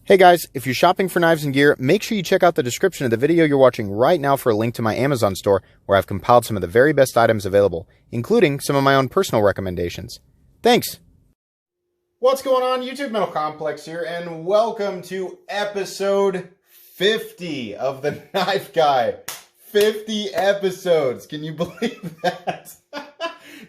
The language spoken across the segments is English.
Hey guys, if you're shopping for knives and gear, make sure you check out the description of the video you're watching right now for a link to my Amazon store where I've compiled some of the very best items available, including some of my own personal recommendations. Thanks! What's going on, YouTube? Metal Complex here, and welcome to episode 50 of The Knife Guy. 50 episodes. Can you believe that?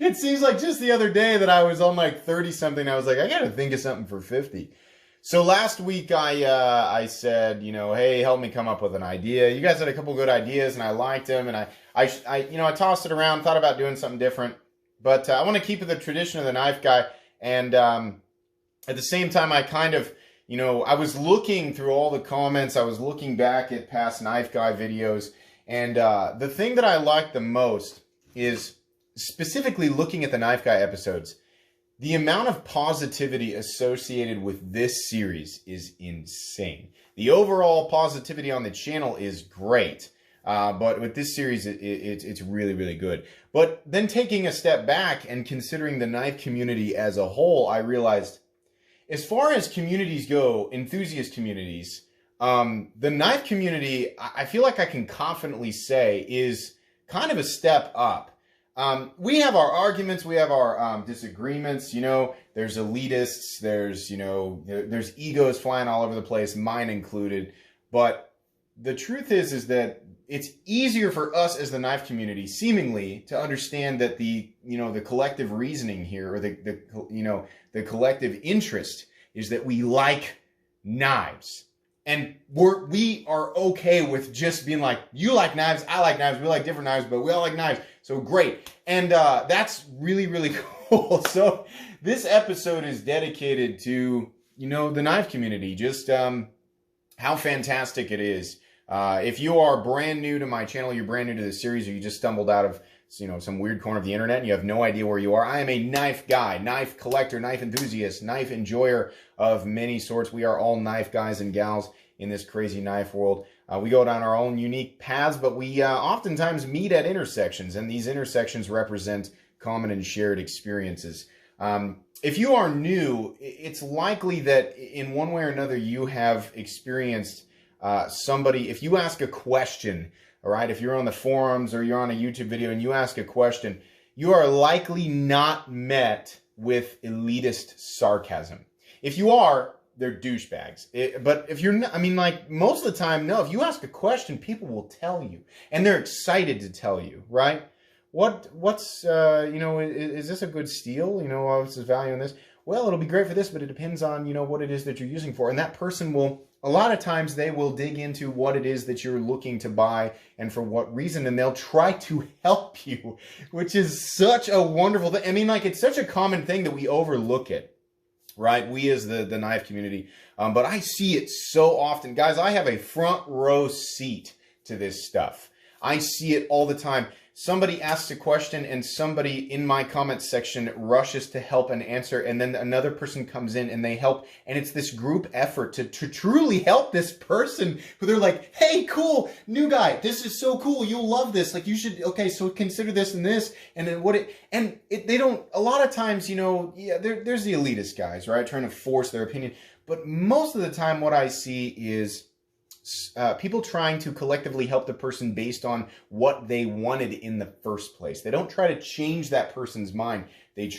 It seems like just the other day that I was on like 30-something. I was like, I gotta think of something for 50. So last week I said, hey, help me come up with an idea. You guys had a couple good ideas and I liked them, and I tossed it around, thought about doing something different, but I want to keep it the tradition of the Knife Guy. And at the same time, I kind of, I was looking through all the comments, I was looking back at past Knife Guy videos, and the thing that I like the most is specifically looking at the Knife Guy episodes. The amount of positivity associated with this series is insane. The overall positivity on the channel is great, but with this series, it's really, really good. But then taking a step back and considering the knife community as a whole, I realized, as far as communities go, enthusiast communities, the knife community, I feel like I can confidently say, is kind of a step up. We have our arguments, we have our disagreements, there's elitists, there's egos flying all over the place, mine included. But the truth is that it's easier for us as the knife community, seemingly, to understand that the collective reasoning here, or the collective interest is that we like knives. And we are okay with just being like, you like knives, I like knives, we like different knives, but we all like knives. So great. And that's really, really cool. So this episode is dedicated to, the knife community, just how fantastic it is. If you are brand new to my channel, you're brand new to this series, or you just stumbled out of some weird corner of the internet and you have no idea where you are, I am a knife guy, knife collector, knife enthusiast, knife enjoyer of many sorts. We are all knife guys and gals in this crazy knife world. We go down our own unique paths, but we oftentimes meet at intersections, and these intersections represent common and shared experiences. If you are new, it's likely that in one way or another you have experienced somebody. If you ask a question, all right, if you're on the forums or you're on a YouTube video and you ask a question, you are likely not met with elitist sarcasm. If you are, they're douchebags. But if you're not, most of the time, no. If you ask a question, people will tell you, and they're excited to tell you, right? What's is this a good steal? What's the value in this? Well, it'll be great for this, but it depends on what it is that you're using for. And that person will, a lot of times, they will dig into what it is that you're looking to buy and for what reason, and they'll try to help you, which is such a wonderful thing. It's such a common thing that we overlook it, right? We as the knife community. But I see it so often. Guys, I have a front row seat to this stuff. I see it all the time. Somebody asks a question and somebody in my comments section rushes to help and answer, and then another person comes in and they help, and it's this group effort to truly help this person who they're like, hey, cool, new guy, this is so cool, you'll love this, like you should, okay, so consider this and this, and then they don't, a lot of times, there's the elitist guys, right, trying to force their opinion, but most of the time what I see is people trying to collectively help the person based on what they wanted in the first place. They don't try to change that person's mind. They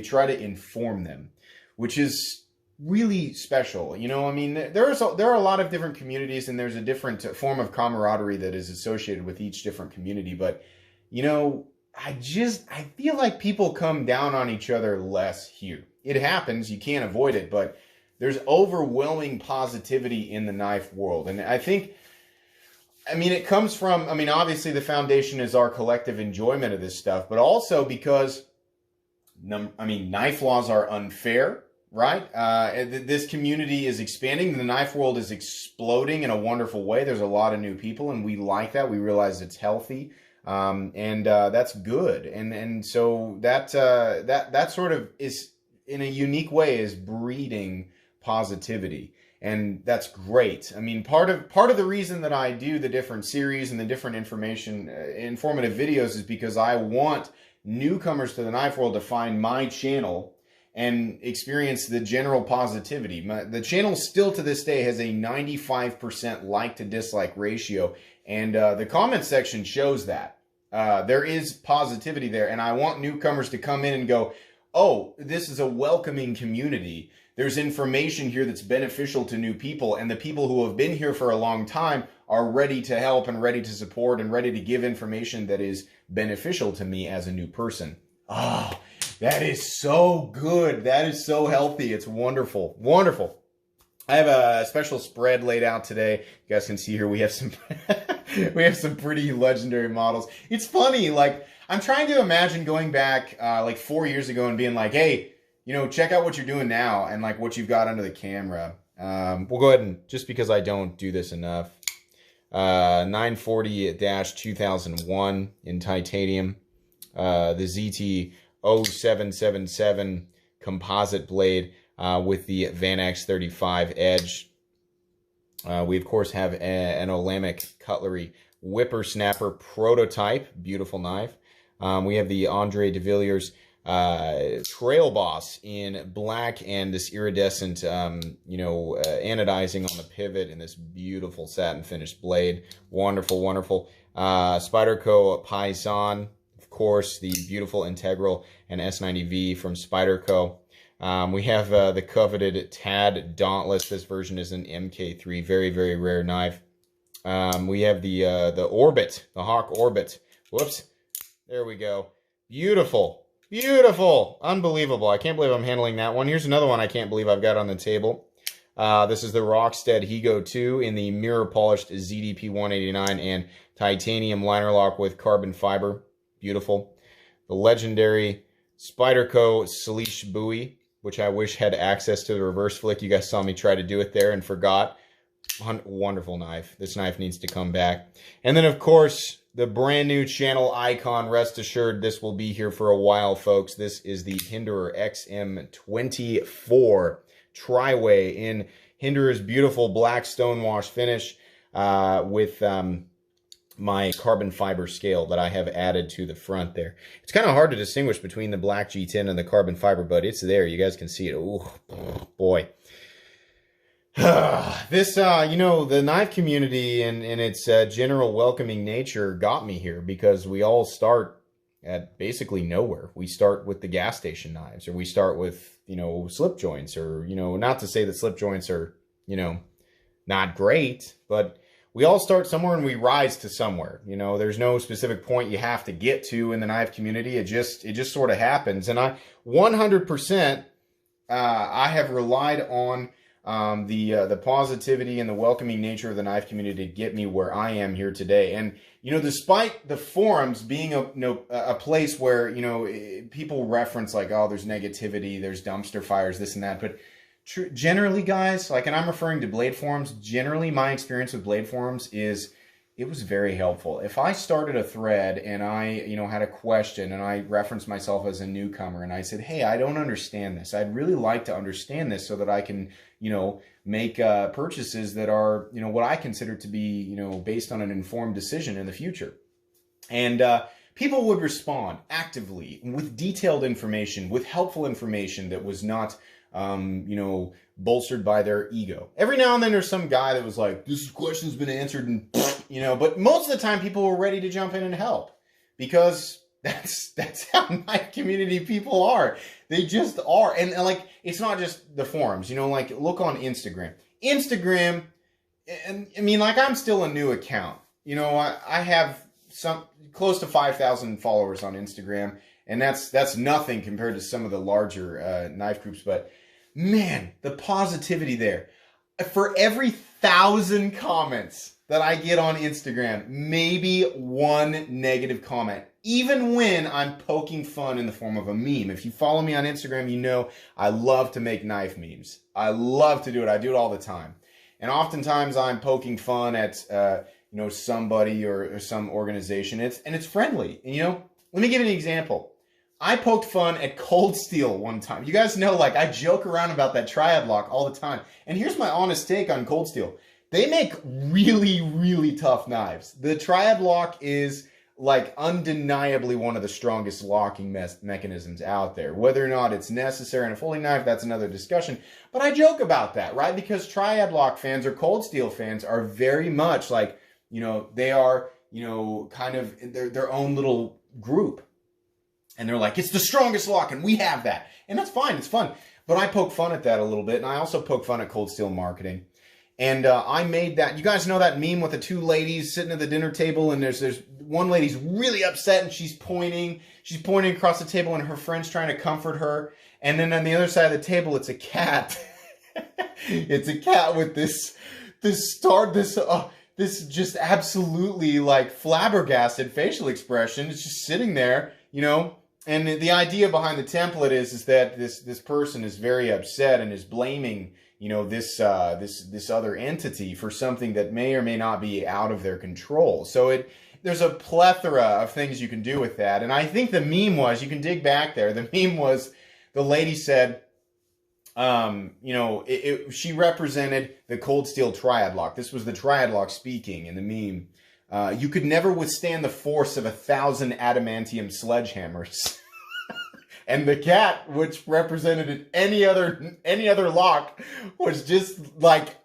try to inform them, which is really special. There are a lot of different communities, and there's a different form of camaraderie that is associated with each different community. But I feel like people come down on each other less here. It happens. You can't avoid it, but there's overwhelming positivity in the knife world. And I think, it comes from, obviously the foundation is our collective enjoyment of this stuff, but also because, knife laws are unfair, right? This community is expanding. The knife world is exploding in a wonderful way. There's a lot of new people, and we like that. We realize it's healthy. And that's good. And so that sort of is, in a unique way, is breeding positivity, and that's great. Part of the reason that I do the different series and the different informative videos is because I want newcomers to the knife world to find my channel and experience the general positivity. The channel still to this day has a 95% like to dislike ratio, and the comment section shows that. There is positivity there, and I want newcomers to come in and go, oh, this is a welcoming community. There's information here that's beneficial to new people, and the people who have been here for a long time are ready to help and ready to support and ready to give information that is beneficial to me as a new person. Oh, that is so good. That is so healthy. It's wonderful. Wonderful. I have a special spread laid out today. You guys can see here we have some we have some pretty legendary models. It's funny, like I'm trying to imagine going back like 4 years ago and being like, hey, you know, check out what you're doing now and like what you've got under the camera. We'll go ahead and, just because I don't do this enough, 940-2001 in titanium, the ZT-0777 composite blade with the Van X35 edge. We of course have an Olamic cutlery whippersnapper prototype, beautiful knife. We have the Andre de Villiers Trail Boss in black and this iridescent, anodizing on the pivot and this beautiful satin finished blade. Wonderful, wonderful. Spyderco Paisan, of course, the beautiful Integral and S90V from Spyderco. We have the coveted Tad Dauntless. This version is an MK3, very, very rare knife. We have the Orbit, the Hawk Orbit. Whoops, there we go. Beautiful. Beautiful. Unbelievable. I can't believe I'm handling that one. Here's another one I can't believe I've got on the table. This is the Rockstead Higo 2 in the mirror polished ZDP 189 and titanium liner lock with carbon fiber. Beautiful. The legendary Spyderco Salish buoy, which I wish had access to the reverse flick. You guys saw me try to do it there and forgot. Wonderful knife. This knife needs to come back. And then, of course, the brand new channel icon. Rest assured, this will be here for a while, folks. This is the Hinderer XM-24 Tri-Way in Hinderer's beautiful black stonewash finish with my carbon fiber scale that I have added to the front there. It's kind of hard to distinguish between the black G10 and the carbon fiber, but it's there. You guys can see it. Ooh, boy. This, the knife community and its general welcoming nature got me here because we all start at basically nowhere. We start with the gas station knives, or we start with, slip joints, or, not to say that slip joints are, not great, but we all start somewhere and we rise to somewhere. There's no specific point you have to get to in the knife community. It just sort of happens. And I 100%, I have relied on the positivity and the welcoming nature of the knife community to get me where I am here today. And, despite the forums being a place where, people reference like, oh, there's negativity, there's dumpster fires, this and that. But generally, guys, like, and I'm referring to blade forums, generally my experience with blade forums is it was very helpful. If I started a thread and I, had a question and I referenced myself as a newcomer and I said, hey, I don't understand this. I'd really like to understand this so that I can, make purchases that are, what I consider to be, based on an informed decision in the future. And people would respond actively with detailed information, with helpful information that was not, bolstered by their ego. Every now and then there's some guy that was like, this question's been answered, and but most of the time people were ready to jump in and help, because that's how knife community people are. They just are. And like, it's not just the forums, like look on Instagram. Instagram, and I mean, like, I'm still a new account. I have some close to 5,000 followers on Instagram, and that's nothing compared to some of the larger knife groups. But man, the positivity there. For every 1,000 comments that I get on Instagram, maybe one negative comment, even when I'm poking fun in the form of a meme. If you follow me on Instagram, I love to make knife memes. I love to do it. I do it all the time. And oftentimes I'm poking fun at, somebody or some organization. It's friendly. And, let me give you an example. I poked fun at Cold Steel one time. You guys know, like, I joke around about that triad lock all the time. And here's my honest take on Cold Steel. They make really, really tough knives. The triad lock is like undeniably one of the strongest locking mechanisms out there. Whether or not it's necessary in a folding knife, that's another discussion. But I joke about that, right? Because triad lock fans or cold steel fans are very much like, they are, kind of their own little group. And they're like, it's the strongest lock and we have that. And that's fine, it's fun. But I poke fun at that a little bit, and I also poke fun at cold steel marketing. And I made that. You guys know that meme with the two ladies sitting at the dinner table, and there's one lady's really upset, and she's pointing across the table, and her friend's trying to comfort her. And then on the other side of the table, it's a cat. It's a cat with this just absolutely like flabbergasted facial expression. It's just sitting there, And the idea behind the template is that this person is very upset and is blaming, this other entity for something that may or may not be out of their control. So there's a plethora of things you can do with that. And I think the meme was, you can dig back there, the meme was, the lady said, she represented the cold steel triad lock. This was the triad lock speaking in the meme. You could never withstand the force of 1,000 adamantium sledgehammers. And the cat, which represented any other lock, was just like,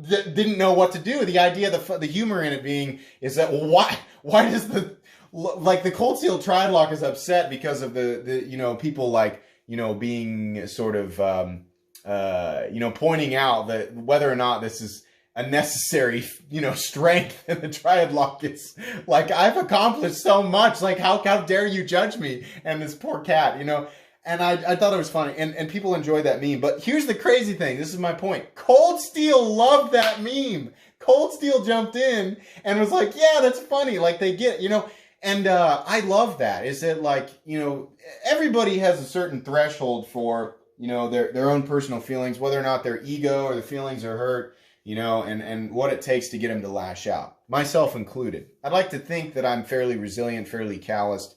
didn't know what to do. The idea, the humor in it being is that, well, why does the cold steel triad lock is upset because of the people like, being sort of, pointing out that whether or not this is a necessary, strength in the triad lock. It's like, I've accomplished so much. Like, how dare you judge me? And this poor cat, and I thought it was funny, and people enjoyed that meme. But here's the crazy thing. This is my point. Cold Steel loved that meme. Cold Steel jumped in and was like, yeah, that's funny. Like, they get, and I love that. Is that like, everybody has a certain threshold for, their own personal feelings, whether or not their ego or the feelings are hurt, and what it takes to get them to lash out, myself included. I'd like to think that I'm fairly resilient, fairly calloused.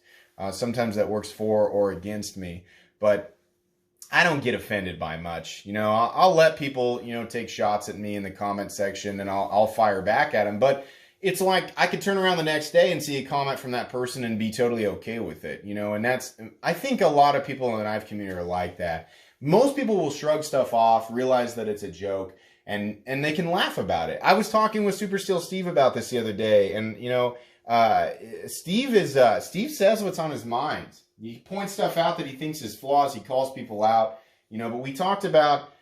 Sometimes that works for or against me, but I don't get offended by much. I'll let people, take shots at me in the comment section, and I'll fire back at them. But it's like, I could turn around the next day and see a comment from that person and be totally okay with it, and I think a lot of people in the knife community are like that. Most people will shrug stuff off, realize that it's a joke, and they can laugh about it. I was talking with Super Steel Steve about this the other day, and Steve says what's on his mind. He points stuff out that he thinks is flaws. He calls people out, but we talked about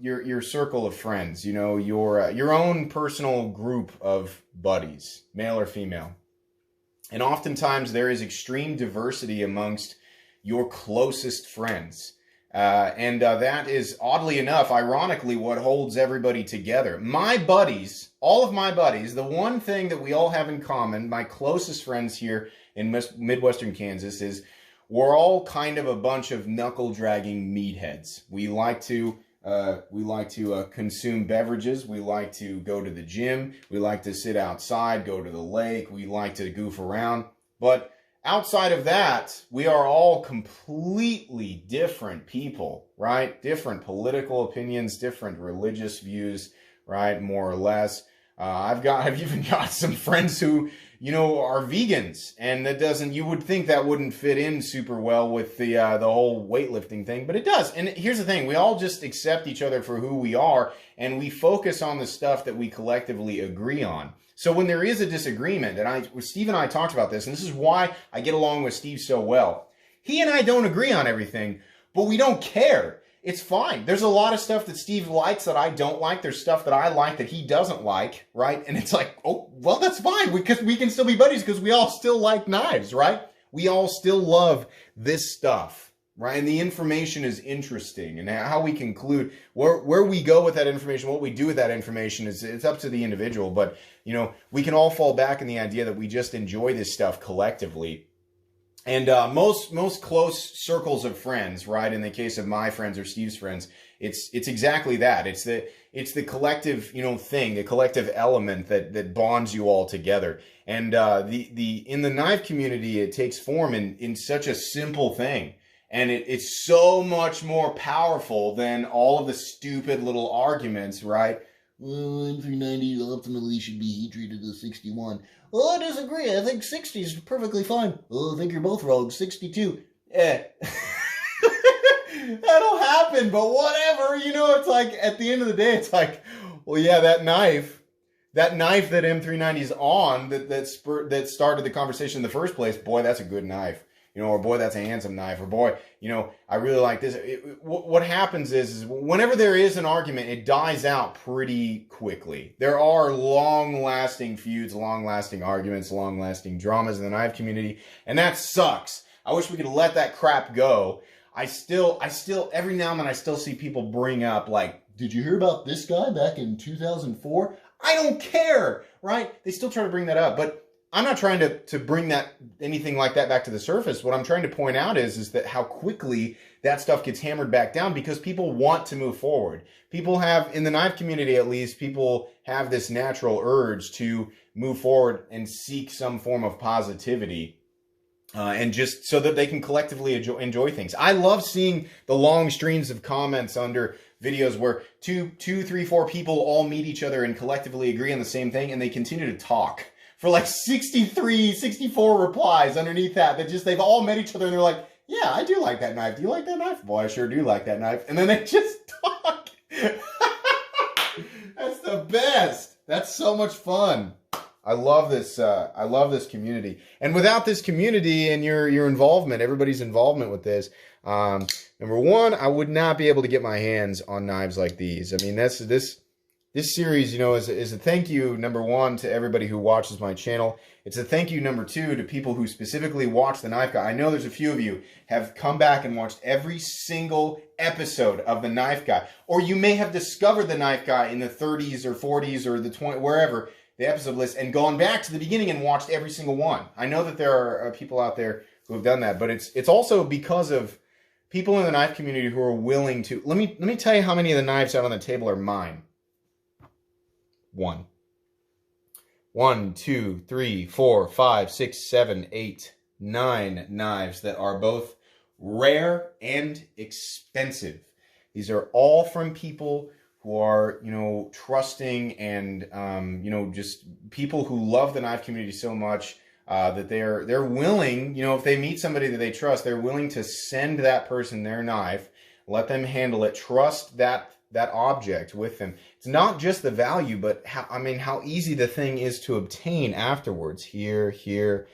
your circle of friends, your own personal group of buddies, male or female. And oftentimes there is extreme diversity amongst your closest friends. And that is, oddly enough, ironically, what holds everybody together. My buddies, all of my buddies, the one thing that we all have in common, my closest friends here in Midwestern Kansas, is we're all kind of a bunch of knuckle-dragging meatheads. We like to consume beverages. We like to go to the gym. We like to sit outside, go to the lake. We like to goof around. But outside of that, we are all completely different people, right? Different political opinions, different religious views, right? More or less. I've even got some friends who, are vegans, and you would think that wouldn't fit in super well with the whole weightlifting thing, but it does. And here's the thing, we all just accept each other for who we are, and we focus on the stuff that we collectively agree on. So when there is a disagreement, and Steve and I talked about this, and this is why I get along with Steve so well. He and I don't agree on everything, but we don't care. It's fine. There's a lot of stuff that Steve likes that I don't like. There's stuff that I like that he doesn't like, right? And it's like, oh, well, that's fine, because we can still be buddies because we all still like knives, right? We all still love this stuff, right? And the information is interesting, and how we conclude, where we go with that information, what we do with that information, it's up to the individual. But, we can all fall back in the idea that we just enjoy this stuff collectively. And most close circles of friends, right? In the case of my friends or Steve's friends, it's exactly that. It's the collective, thing, the collective element that bonds you all together. And in the knife community, it takes form in such a simple thing. And it's so much more powerful than all of the stupid little arguments, right? M390 ultimately should be heat treated to 61. Oh, I disagree. I think 60 is perfectly fine. Oh, I think you're both wrong. 62. That'll happen, but whatever. You know, it's like, at the end of the day, it's like, well, yeah, that knife that M390's on, that started the conversation in the first place, boy, that's a good knife. You know, or boy, that's a handsome knife, or boy, you know, I really like this. What happens is whenever there is an argument, it dies out pretty quickly. There are long-lasting feuds, long-lasting arguments, long-lasting dramas in the knife community, and that sucks. I wish we could let that crap go. I still, every now and then I still see people bring up, like, did you hear about this guy back in 2004? I don't care, right? They still try to bring that up, but I'm not trying to bring anything like that back to the surface. What I'm trying to point out is that how quickly that stuff gets hammered back down because people want to move forward. People have, in the knife community at least, people have this natural urge to move forward and seek some form of positivity. And just so that they can collectively enjoy things. I love seeing the long streams of comments under videos where two, three, four people all meet each other and collectively agree on the same thing, and they continue to talk for like 63, 64 replies underneath that they've all met each other and they're like, yeah, I do like that knife. Do you like that knife? Boy, I sure do like that knife. And then they just talk. That's the best. That's so much fun. I love this. I love this community, and without this community and your involvement, everybody's involvement with this. Number one, I would not be able to get my hands on knives like these. I mean, this series, you know, is a thank you, number one, to everybody who watches my channel. It's a thank you, number two, to people who specifically watch the Knife Guy. I know there's a few of you have come back and watched every single episode of the Knife Guy, or you may have discovered the Knife Guy in the 30s or 40s or the 20, wherever, the episode list, and gone back to the beginning and watched every single one. I know that there are people out there who have done that, but it's also because of people in the knife community who are willing to. Let me tell you how many of the knives out on the table are mine. 1, 2, 3, 4, 5, 6, 7, 8, 9 knives that are both rare and expensive. These are all from people who are, you know, trusting and, you know, just people who love the knife community so much that they're willing, you know, if they meet somebody that they trust, they're willing to send that person their knife, let them handle it, trust that object with them. It's not just the value, but how easy the thing is to obtain afterwards. Here,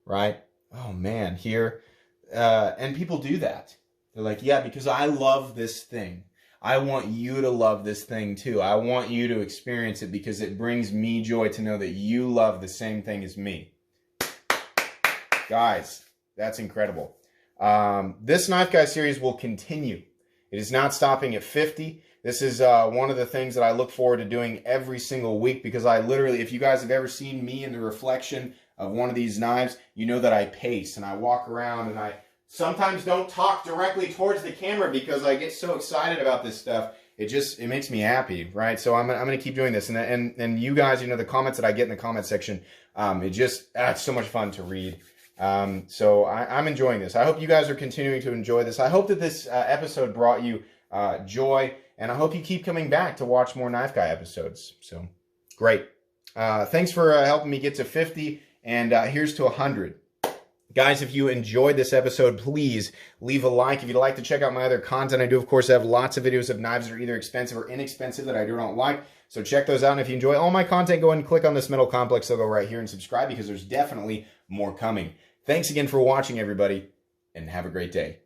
right? Oh man, here. And people do that. They're like, yeah, because I love this thing. I want you to love this thing too. I want you to experience it because it brings me joy to know that you love the same thing as me. Guys, that's incredible. This Knife Guy series will continue. It is not stopping at 50. This is one of the things that I look forward to doing every single week because I literally, if you guys have ever seen me in the reflection of one of these knives, you know that I pace and I walk around and I sometimes don't talk directly towards the camera because I get so excited about this stuff. It makes me happy, right? So I'm gonna keep doing this, and you guys, you know, the comments that I get in the comment section, it's so much fun to read. So I'm enjoying this. I hope you guys are continuing to enjoy this. I hope that this episode brought you joy, and I hope you keep coming back to watch more Knife Guy episodes. So great. Thanks for helping me get to 50, and here's to 100. Guys, if you enjoyed this episode, please leave a like. If you'd like to check out my other content, I do, of course, have lots of videos of knives that are either expensive or inexpensive that I do not like. So check those out. And if you enjoy all my content, go ahead and click on this metal complex logo right here and subscribe because there's definitely more coming. Thanks again for watching, everybody, and have a great day.